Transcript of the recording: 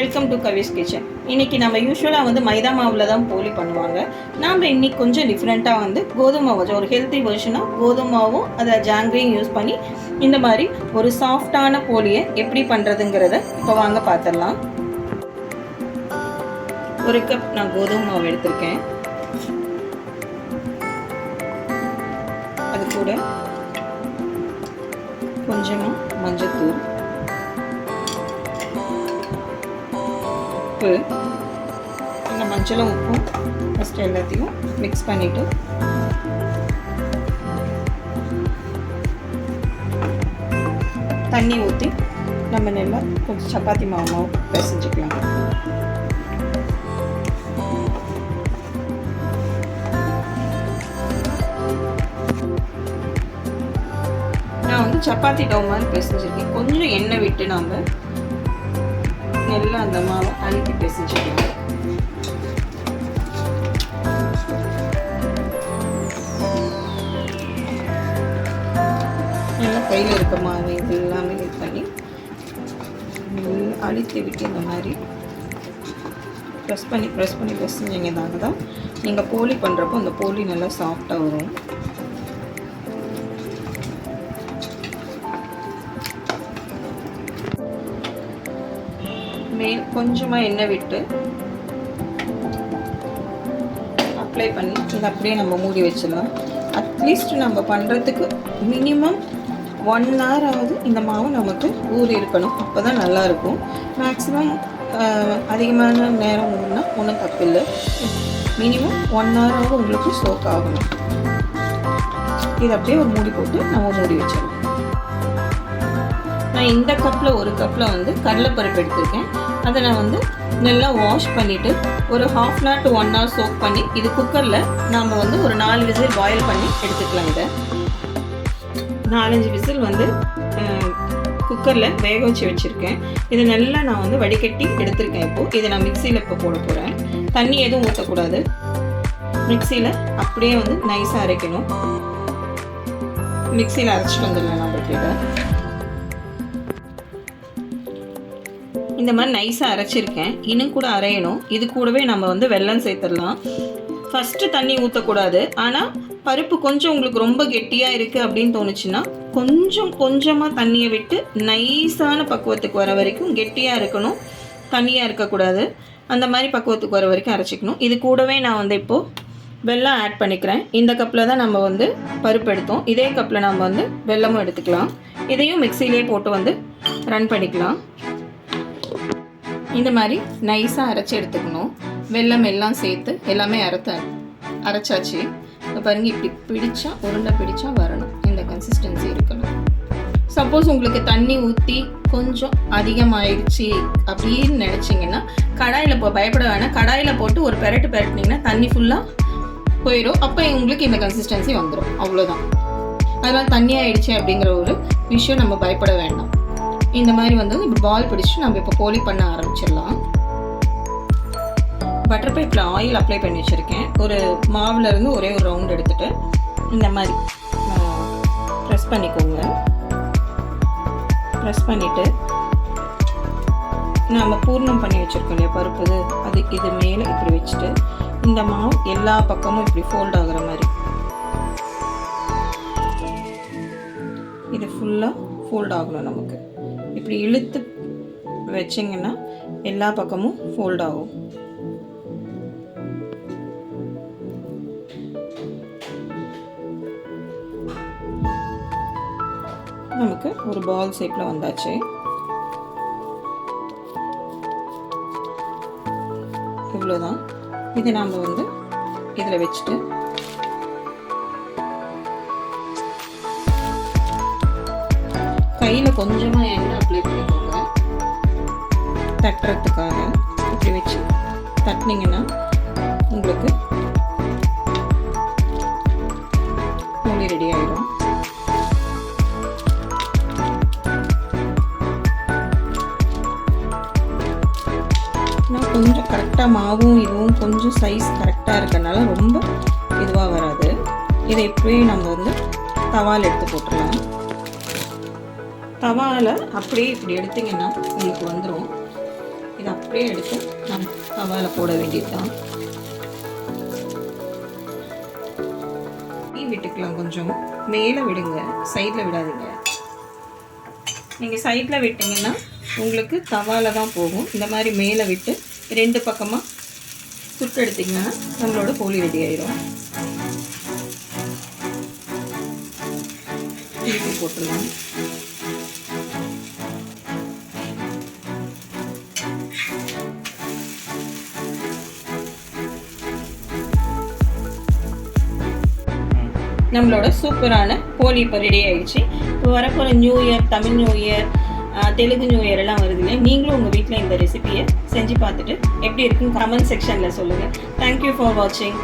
Welcome to Swiss kitchen. இன்றைக்கி நம்ம யூஸ்வலாக வந்து மைதா மாவில் தான் போலி பண்ணுவாங்க. நாம் இன்றைக்கி கொஞ்சம் டிஃப்ரெண்ட்டாக வந்து கோதுமை மாவு, ஒரு ஹெல்த்தி வெர்ஷனாக கோதுமை மாவும் அதை ஜாங்கிரியும் யூஸ் பண்ணி இந்த மாதிரி ஒரு சாஃப்டான போலியை எப்படி பண்ணுறதுங்கிறத இப்போ வாங்க பார்த்துடலாம். ஒரு கப் நான் கோதுமை மாவு எடுத்திருக்கேன். அது கூட கொஞ்சமாக மஞ்சத்தூள், உப்பு, இந்த மஞ்சளும் உப்பும் ஃபஸ்ட்டு எல்லாத்தையும் மிக்ஸ் பண்ணிவிட்டு தண்ணி ஊற்றி நம்ம நல்லா கொஞ்சம் சப்பாத்தி மாவு பிசைஞ்சிக்கலாம். நான் வந்து சப்பாத்தி டவ் மாதிரி பிசைஞ்சிருக்கேன். கொஞ்சம் எண்ணெய் விட்டு நம்ம நல்லா அந்த மாவை அழுத்தி பிசைஞ்சிக்கலாம். நல்லா கையில் இருக்க மாவு இது எல்லாமே இது பண்ணி அழுத்தி விட்டு இந்த மாதிரி ப்ரெஸ் பண்ணி பிசைஞ்சிங்கனால தான் நீங்கள் போலி பண்ணுறப்போ அந்த போலி நல்லா சாஃப்டாக வரும். கொஞ்சமாக எண்ணெய் விட்டு அப்ளை பண்ணி இதை அப்படியே நம்ம மூடி வச்சிடலாம். அட்லீஸ்ட் நம்ம பண்ணுறதுக்கு மினிமம் 1 hour ஆகுது இந்த மாவு நமக்கு ஊறி இருக்கணும். அப்போ தான் நல்லாயிருக்கும். மேக்ஸிமம் அதிகமான நேரம் ஊறினா ஒன்றும் தப்பில்லை. மினிமம் 1 hour ஆகுது உங்களுக்கு சோக் ஆகணும். இதை அப்படியே ஒரு மூடி போட்டு நம்ம மூடி வச்சிடலாம். நான் இந்த கப்பில் ஒரு கப்பில் வந்து கடலைப்பருப்பு எடுத்திருக்கேன். அதை நான் வந்து நல்லா வாஷ் பண்ணிவிட்டு ஒரு 1/2 hour to 1 hour சோக் பண்ணி இது குக்கரில் நாம் வந்து ஒரு 4 விசில் பாயில் பண்ணி எடுத்துக்கலாம். இதை 4-5 விசில் வந்து குக்கரில் வேக வச்சுருக்கேன். இதை நல்லா நான் வந்து வடிகட்டி எடுத்திருக்கேன். இப்போது இதை நான் மிக்சியில் இப்போ போட போகிறேன். தண்ணி எதுவும் ஊற்றக்கூடாது. மிக்சியில் அப்படியே வந்து நைஸாக அரைக்கணும். மிக்சியில் அரைச்சிட்டு வந்துடலாம். நம்ம கிட்ட இந்த மாதிரி நைஸாக அரைச்சிருக்கேன். இன்னும் கூட அரையணும். இது கூடவே நம்ம வந்து வெல்லம் சேர்த்துடலாம். ஃபஸ்ட்டு தண்ணி ஊற்றக்கூடாது. ஆனால் பருப்பு கொஞ்சம் உங்களுக்கு ரொம்ப கெட்டியாக இருக்குது அப்படின்னு தோணுச்சுன்னா கொஞ்சமாக தண்ணியை விட்டு நைஸான பக்குவத்துக்கு வர வரைக்கும், கெட்டியாக இருக்கணும், தண்ணியாக இருக்கக்கூடாது, அந்த மாதிரி பக்குவத்துக்கு வர வரைக்கும் அரைச்சிக்கணும். இது கூடவே நான் வந்து இப்போது வெல்லம் ஆட் பண்ணிக்கிறேன். இந்த கப்பில் தான் நம்ம வந்து பருப்பு எடுத்தோம். இதே கப்பில் நம்ம வந்து வெல்லமும் எடுத்துக்கலாம். இதையும் மிக்சிலே போட்டு வந்து ரன் பண்ணிக்கலாம். இந்த மாதிரி நைஸாக அரைச்சி எடுத்துக்கணும். வெல்லம் எல்லாம் சேர்த்து எல்லாமே அரைச்சாச்சு. இப்போ பாருங்கள், இப்படி பிடிச்சா உருண்டை பிடிச்சா வரணும். இந்த கன்சிஸ்டன்சி இருக்கணும். சப்போஸ் உங்களுக்கு தண்ணி ஊற்றி கொஞ்சம் அதிகமாகிடுச்சு அப்படின்னு நினச்சிங்கன்னா கடாயில் பயப்பட வேணாம். கடாயில் போட்டு ஒரு பெரட்டினீங்கன்னா தண்ணி ஃபுல்லாக போயிடும். அப்போ உங்களுக்கு இந்த கன்சிஸ்டன்சி வந்துடும். அவ்வளோதான். அதனால் தண்ணி ஆகிடுச்சு அப்படிங்கிற ஒரு விஷயம் நம்ம பயப்பட வேண்டாம். இந்த மாதிரி வந்து இப்போ பால் பிடிச்சிட்டு நம்ம இப்போ போலி பண்ண ஆரம்பிச்சிடலாம். பட்டர் பேப்பரில் ஆயில் அப்ளை பண்ணி வச்சுருக்கேன். ஒரு மாவுலேருந்து ஒரே ஒரு ரவுண்ட் எடுத்துகிட்டு இந்த மாதிரி ப்ரெஸ் பண்ணிக்கோங்க. ப்ரெஸ் பண்ணிவிட்டு நம்ம பூர்ணம் பண்ணி வச்சுருக்கோம் இல்லையா பருப்பு, அது இது மேலே இப்படி வச்சுட்டு இந்த மாவு எல்லா பக்கமும் இப்படி ஃபோல்ட் ஆகுற மாதிரி இது ஃபுல்லாக ஃபோல்ட் ஆகணும். நமக்கு இப்படி இழுத்து வச்சிங்கன்னா எல்லா பக்கமும் ஃபோல்ட் ஆகும். நமக்கு ஒரு பால் ஷேப்பில் வந்தாச்சு. இவ்வளோதான். இதை நாம் வந்து இதில் வச்சுட்டு கையில் கொஞ்சமாக எண்ணெய் அப்ளை பண்ணிக்கோங்க தட்டுறதுக்காக. இப்படி வச்சு தட்டினீங்கன்னா உங்களுக்கு போலி ரெடி ஆகிடும். நான் கொஞ்சம் கரெக்டாக மாவும் இதுவும் கொஞ்சம் சைஸ் கரெக்டாக இருக்கறனால ரொம்ப இதுவாக வராது. இதை இப்படியே நம்ம வந்து தவால் எடுத்து போட்டுடலாம். தவாவில் அப்படியே இப்படி எடுத்திங்கன்னா உங்களுக்கு வந்துடும். இதை அப்படியே எடுத்து நம்ம தவால போட வேண்டியதுதான். விட்டுக்கலாம், கொஞ்சம் மேலே விடுங்க, சைடில் விடாதீங்க. நீங்கள் சைடில் விட்டிங்கன்னா உங்களுக்கு தவால தான் போகும். இந்த மாதிரி மேலே விட்டு 2 பக்கமாக சுட்டு எடுத்திங்கன்னா நம்மளோட போலி ரெடி ஆயிடும். திருப்பி போட்டுடலாம். நம்மளோட சூப்பரான போலி இப்போ ரெடி ஆயிடுச்சு. இப்போ வரப்போகிற new year, Tamil new year, Telugu new year எல்லாம் வருது இல்லையா, நீங்களும் உங்கள் வீட்டில் இந்த ரெசிபியை செஞ்சு பார்த்துட்டு எப்படி இருக்குன்னு கமெண்ட் செக்ஷனில் சொல்லுங்கள். தேங்க்யூ ஃபார் வாட்சிங்.